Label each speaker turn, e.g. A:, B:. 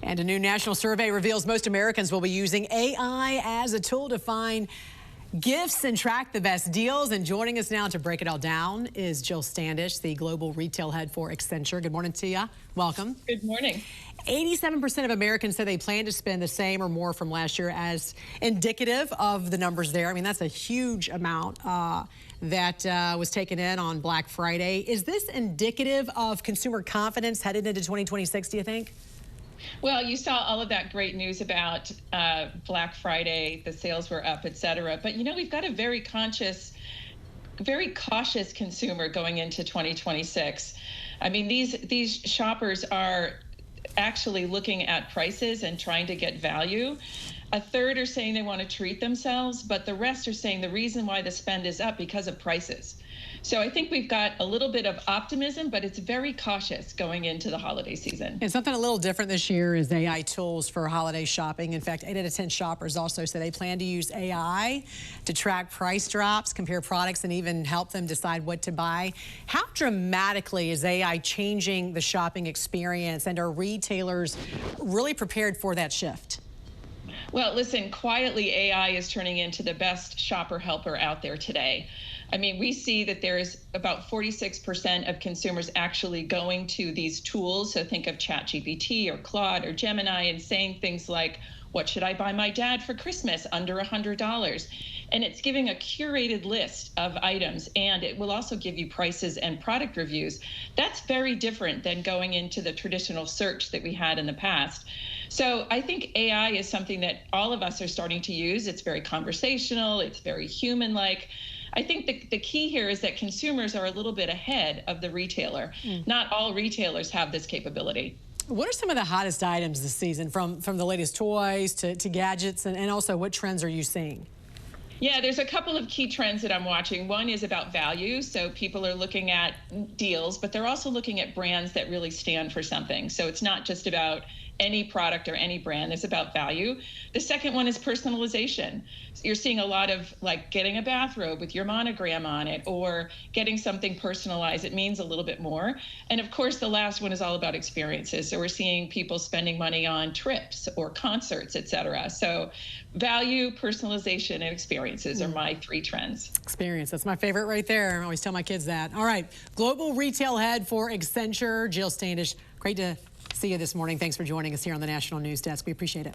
A: And a new national survey reveals most Americans will be using AI as a tool to find gifts and track the best deals. And joining us now to break it all down is Jill Standish, the global retail head for Accenture. Good morning to you. Welcome.
B: Good morning.
A: 87% of Americans say they plan to spend the same or more from last year, as indicative of the numbers there. I mean, that's a huge amount that was taken in on Black Friday. Is this indicative of consumer confidence headed into 2026, do you think?
B: Well, you saw all of that great news about Black Friday, the sales were up, et cetera. But, you know, we've got a very cautious consumer going into 2026. I mean, these shoppers are actually looking at prices and trying to get value. A third are saying they want to treat themselves, but the rest are saying the reason why the spend is up because of prices. So I think we've got a little bit of optimism, but it's very cautious going into the holiday season.
A: And something a little different this year is AI tools for holiday shopping. In fact, 8 out of 10 shoppers also say they plan to use AI to track price drops, compare products, and even help them decide what to buy. How dramatically is AI changing the shopping experience, and are retailers really prepared for that shift?
B: Well, listen, quietly, AI is turning into the best shopper helper out there today. I mean, we see that there's about 46% of consumers actually going to these tools. So think of ChatGPT or Claude or Gemini and saying things like, what should I buy my dad for Christmas under $100? And it's giving a curated list of items, and it will also give you prices and product reviews. That's very different than going into the traditional search that we had in the past. So I think AI is something that all of us are starting to use. It's very conversational. It's very human-like. I think the key here is that consumers are a little bit ahead of the retailer. Not all retailers have this capability.
A: What are some of the hottest items this season, from the latest toys to gadgets, and also what trends are you seeing?
B: Yeah, there's a couple of key trends that I'm watching. One is about value. So people are looking at deals, but they're also looking at brands that really stand for something. So it's not just about any product or any brand, it's about value. The second one is personalization. So you're seeing a lot of like getting a bathrobe with your monogram on it, or getting something personalized. It means a little bit more. And of course, the last one is all about experiences. So we're seeing people spending money on trips or concerts, et cetera. So value, personalization, and experiences are my three trends. Experience,
A: that's my favorite right there. I always tell my kids that. All right, global retail head for Accenture, Jill Standish. Great to see you this morning. Thanks for joining us here on the National News Desk. We appreciate it.